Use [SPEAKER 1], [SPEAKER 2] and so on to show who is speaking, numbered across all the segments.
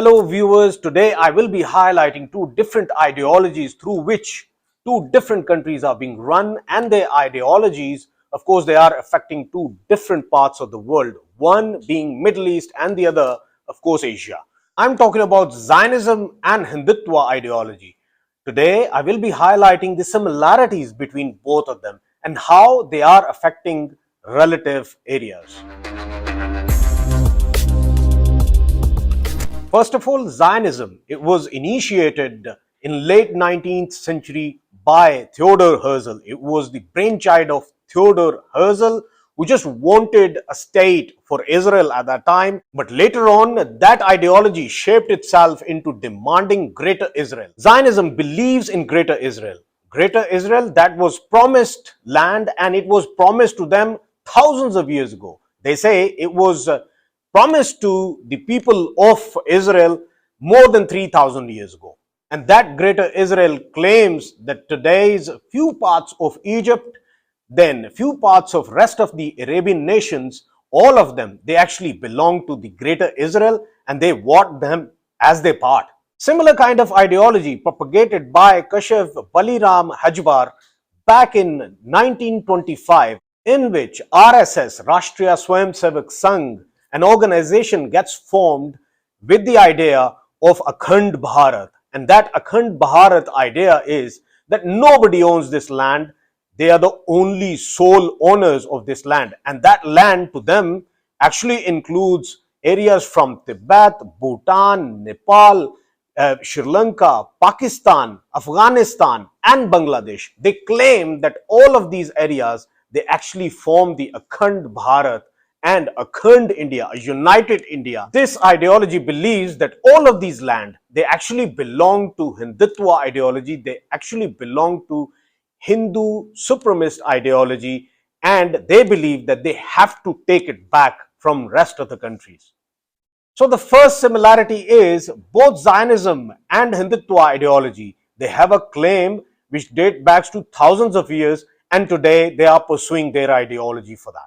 [SPEAKER 1] Hello viewers, today I will be highlighting two different ideologies through which two different countries are being run, and their ideologies, of course, they are affecting two different parts of the world, one being Middle East and the other, of course, Asia. I'm talking about Zionism and Hindutva ideology. Today I will be highlighting the similarities between both of them and how they are affecting relative areas. First of all, Zionism, it was initiated in late 19th century by Theodor Herzl. It was the brainchild of Theodor Herzl, who just wanted a state for Israel at that time. But later on, that ideology shaped itself into demanding Greater Israel. Zionism believes in Greater Israel. Greater Israel that was promised land, and it was promised to them thousands of years ago. They say it was promised to the people of Israel more than 3,000 years ago. And that Greater Israel claims that today's few parts of Egypt, then few parts of rest of the Arabian nations, all of them, they actually belong to the Greater Israel, and they want them as their part. Similar kind of ideology propagated by Kashyap Baliram Hajbar back in 1925, in which RSS, Rashtriya Swayamsevak Sangh, an organization gets formed with the idea of Akhand Bharat. And that Akhand Bharat idea is that nobody owns this land. They are the only sole owners of this land. And that land to them actually includes areas from Tibet, Bhutan, Nepal, Sri Lanka, Pakistan, Afghanistan, and Bangladesh. They claim that all of these areas, they actually form the Akhand Bharat and Akhand India, a united India. This ideology believes that all of these land, they actually belong to Hindutva ideology, they actually belong to Hindu supremacist ideology, and they believe that they have to take it back from rest of the countries. So the first similarity is both Zionism and Hindutva ideology, they have a claim which dates back to thousands of years, and today they are pursuing their ideology for that.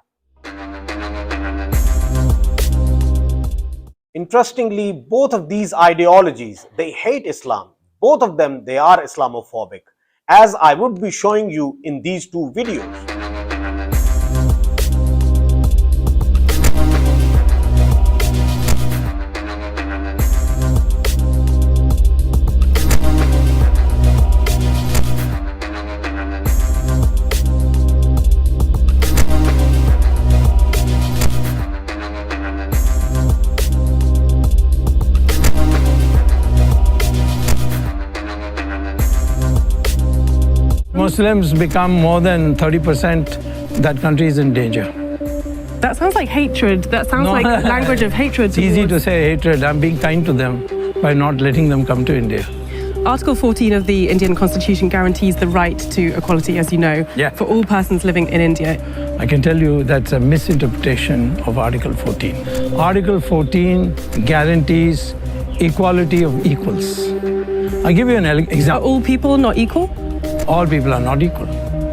[SPEAKER 1] Interestingly, both of these ideologies, they hate Islam. Both of them, they are Islamophobic, as I would be showing you in these two videos.
[SPEAKER 2] Muslims become more than 30%, that country is in danger.
[SPEAKER 3] That sounds like hatred. That sounds like language of hatred.
[SPEAKER 2] It's easy to say hatred. I'm being kind to them by not letting them come to India.
[SPEAKER 3] Article 14 of the Indian Constitution guarantees the right to equality, as you know, for all persons living in India.
[SPEAKER 2] I can tell you that's a misinterpretation of Article 14. Article 14 guarantees equality of equals. I'll give you an example.
[SPEAKER 3] Are all people not equal?
[SPEAKER 2] All people are not equal.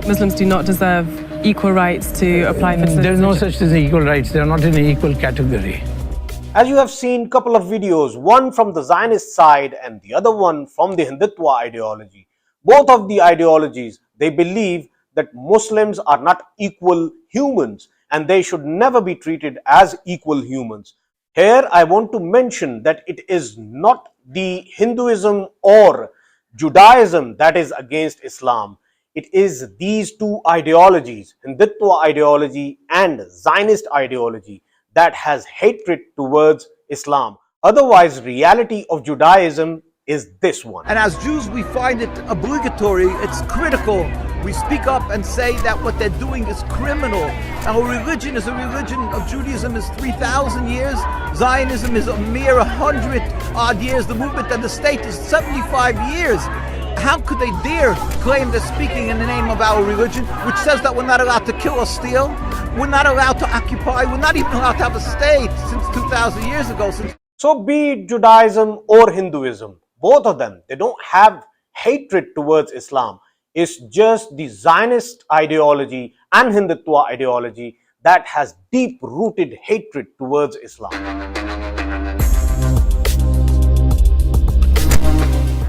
[SPEAKER 3] Muslims do not deserve equal rights to apply for citizenship.
[SPEAKER 2] There's no such thing as equal rights. They're not in an equal category.
[SPEAKER 1] As you have seen a couple of videos, one from the Zionist side and the other one from the Hindutva ideology. Both of the ideologies, they believe that Muslims are not equal humans and they should never be treated as equal humans. Here I want to mention that it is not the Hinduism or Judaism that is against Islam. It is these two ideologies, Hindutva ideology and Zionist ideology, that has hatred towards Islam. Otherwise, reality of Judaism is this one.
[SPEAKER 4] And as Jews, we find it obligatory, it's critical. We speak up and say that what they're doing is criminal. Our religion is a religion of Judaism is 3,000 years. Zionism is a mere 100-odd years. The movement and the state is 75 years. How could they dare claim they're speaking in the name of our religion, which says that we're not allowed to kill or steal? We're not allowed to occupy. We're not even allowed to have a state since 2,000 years ago.
[SPEAKER 1] So be it Judaism or Hinduism, both of them, they don't have hatred towards Islam. It's just the Zionist ideology and Hindutva ideology that has deep-rooted hatred towards Islam.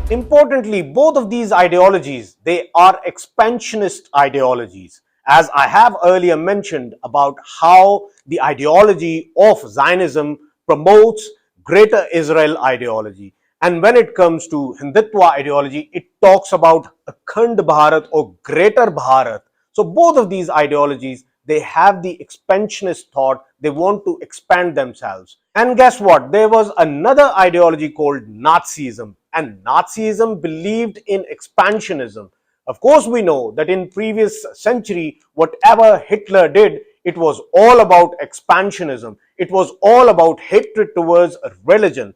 [SPEAKER 1] Importantly, both of these ideologies, they are expansionist ideologies. As I have earlier mentioned about how the ideology of Zionism promotes greater Israel ideology. And when it comes to Hindutva ideology, it talks about Akhand Bharat or Greater Bharat. So both of these ideologies, they have the expansionist thought. They want to expand themselves. And guess what? There was another ideology called Nazism, and Nazism believed in expansionism. Of course, we know that in previous century, whatever Hitler did, it was all about expansionism. It was all about hatred towards religion.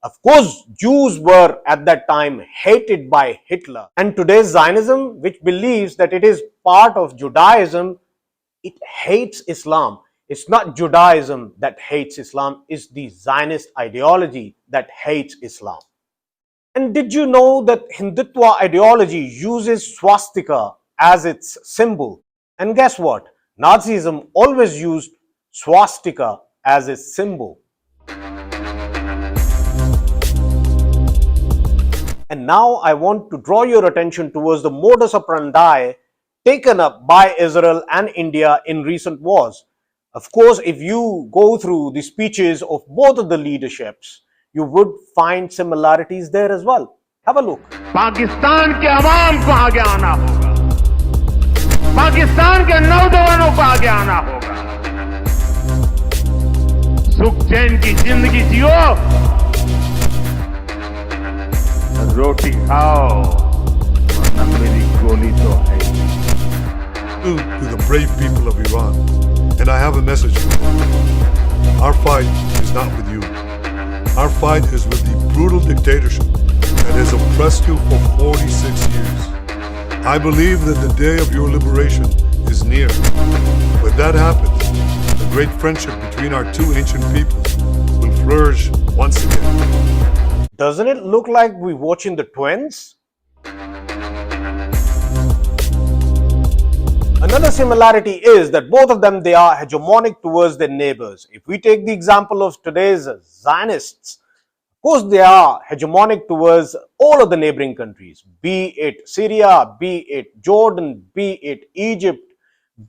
[SPEAKER 1] Of course, Jews were at that time hated by Hitler. And today's Zionism, which believes that it is part of Judaism, it hates Islam. It's not Judaism that hates Islam, it's the Zionist ideology that hates Islam. And did you know that Hindutva ideology uses swastika as its symbol? And guess what? Nazism always used swastika as its symbol. And now I want to draw your attention towards the modus operandi taken up by Israel and India in recent wars. Of course, if you go through the speeches of both of the leaderships, you would find similarities there as well. Have a look.
[SPEAKER 5] Pakistan के अवाम को आगे आना होगा, पाकिस्तान के नौजवानों को आगे आना होगा, सुख चैन की जिंदगी जियो, रोटी खाओ, वरना मेरी गोली तो है।
[SPEAKER 6] To the brave people of Iran, and I have a message for them. Our fight is not with you. Our fight is with the brutal dictatorship that has oppressed you for 46 years. I believe that the day of your liberation is near. When that happens, the great friendship between our two ancient peoples will flourish once again.
[SPEAKER 1] Doesn't it look like we're watching the twins? Another similarity is that both of them, they are hegemonic towards their neighbors. If we take the example of today's Zionists, of course they are hegemonic towards all of the neighboring countries, be it Syria, be it Jordan, be it Egypt,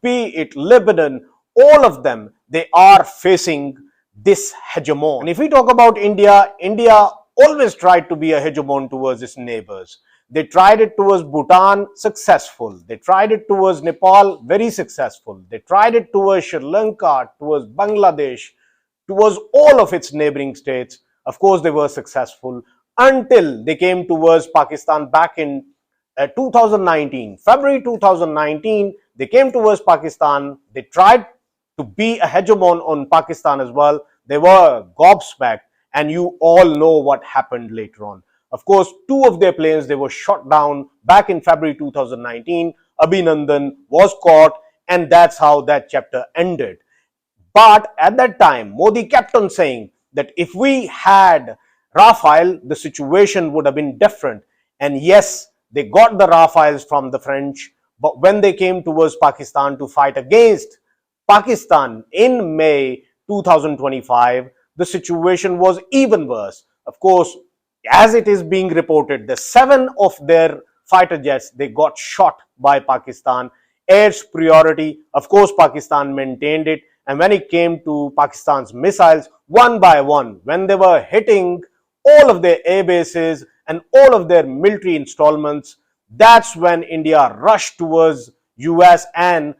[SPEAKER 1] be it Lebanon, all of them, they are facing this hegemon. And if we talk about India, India always tried to be a hegemon towards its neighbors. They tried it towards Bhutan, successful. They tried it towards Nepal, very successful. They tried it towards Sri Lanka, towards Bangladesh, towards all of its neighboring states. Of course, they were successful until they came towards Pakistan back in 2019. February 2019, they came towards Pakistan. They tried to be a hegemon on Pakistan as well. They were gobsmacked, and you all know what happened later on. Of course, two of their planes, they were shot down back in February 2019. Abhinandan was caught, and that's how that chapter ended. But at that time, Modi kept on saying that if we had Rafale, the situation would have been different. And yes, they got the Rafales from the French, but when they came towards Pakistan to fight against Pakistan in May 2025, the situation was even worse. Of course, as it is being reported, the 7 of their fighter jets, they got shot by Pakistan. Air superiority, of course, Pakistan maintained it. And when it came to Pakistan's missiles, one by one, when they were hitting all of their air bases and all of their military installments, that's when India rushed towards US and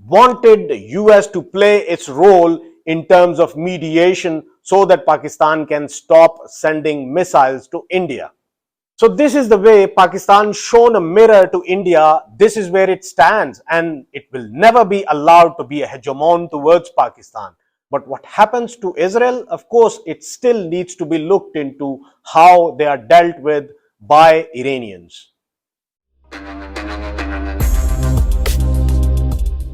[SPEAKER 1] wanted US to play its role in terms of mediation so that Pakistan can stop sending missiles to India. So this is the way Pakistan shown a mirror to India. This is where it stands, and it will never be allowed to be a hegemon towards Pakistan. But what happens to Israel? Of course, it still needs to be looked into how they are dealt with by Iranians.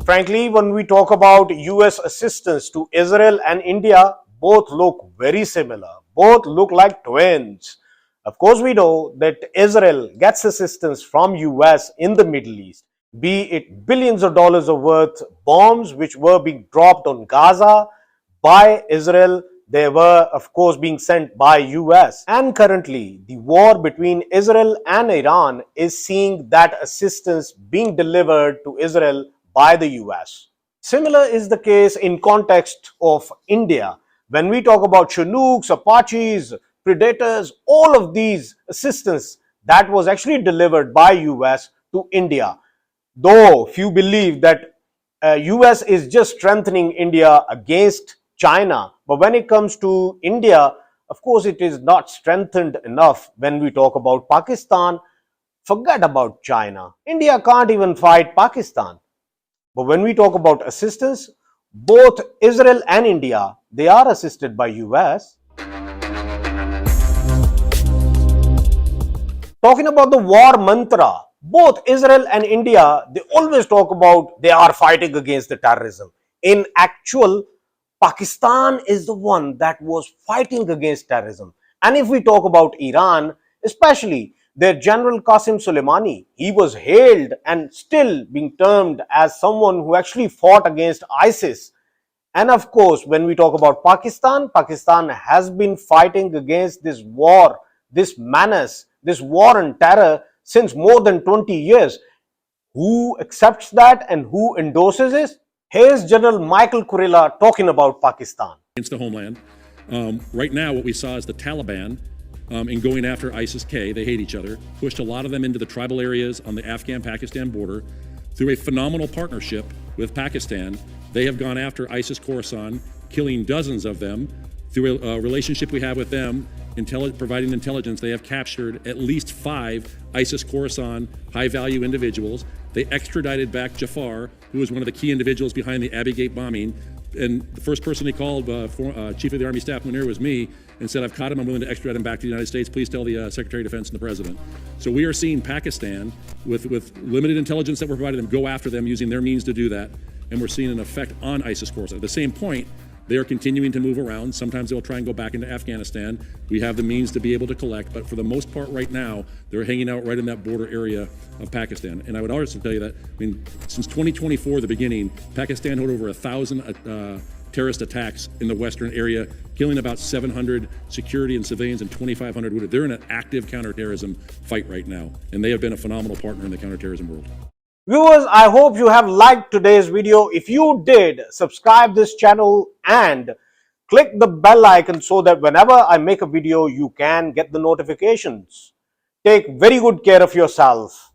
[SPEAKER 1] Frankly, when we talk about US assistance to Israel and India, both look very similar. Both look like twins. Of course, we know that Israel gets assistance from US in the Middle East, be it billions of dollars of worth bombs which were being dropped on Gaza by Israel. They were, of course, being sent by US. And currently, the war between Israel and Iran is seeing that assistance being delivered to Israel by the US. Similar is the case in context of India. When we talk about Chinooks, Apaches, Predators, all of these assistance that was actually delivered by US to India. Though few believe that US is just strengthening India against China, but when it comes to India, of course, it is not strengthened enough. When we talk about Pakistan, forget about China. India can't even fight Pakistan. But when we talk about assistance, both Israel and India, they are assisted by US. Talking about the war mantra, both Israel and India, they always talk about they are fighting against the terrorism. In actual, Pakistan is the one that was fighting against terrorism. And if we talk about Iran, especially their General Qasim Soleimani, he was hailed and still being termed as someone who actually fought against ISIS. And of course, when we talk about Pakistan, Pakistan has been fighting against this war, this menace, this war on terror since more than 20 years. Who accepts that and who endorses it? Here's General Michael Kurilla talking about Pakistan.
[SPEAKER 7] Against the homeland. Right now, what we saw is the Taliban, in going after ISIS-K, they hate each other, pushed a lot of them into the tribal areas on the Afghan-Pakistan border. Through a phenomenal partnership with Pakistan, they have gone after ISIS Khorasan, killing dozens of them. Through a relationship we have with them, providing intelligence, they have captured at least 5 ISIS Khorasan high-value individuals. They extradited back Jafar, who was one of the key individuals behind the Abbey Gate bombing. And the first person he called, Chief of the Army Staff Munir, was me, and said, I've caught him, I'm willing to extradite him back to the United States. Please tell the Secretary of Defense and the President. So we are seeing Pakistan, with limited intelligence that we're providing them, go after them using their means to do that. And we're seeing an effect on ISIS Khorasan. At the same point, they are continuing to move around. Sometimes they'll try and go back into Afghanistan. We have the means to be able to collect, but for the most part right now, they're hanging out right in that border area of Pakistan. And I would also tell you that, since 2024, the beginning, Pakistan had over 1,000 terrorist attacks in the western area, killing about 700 security and civilians and 2,500 wounded. They're in an active counterterrorism fight right now, and they have been a phenomenal partner in the counterterrorism world.
[SPEAKER 1] Viewers, I hope you have liked today's video. If you did, subscribe this channel and click the bell icon so that whenever I make a video, you can get the notifications. Take very good care of yourself.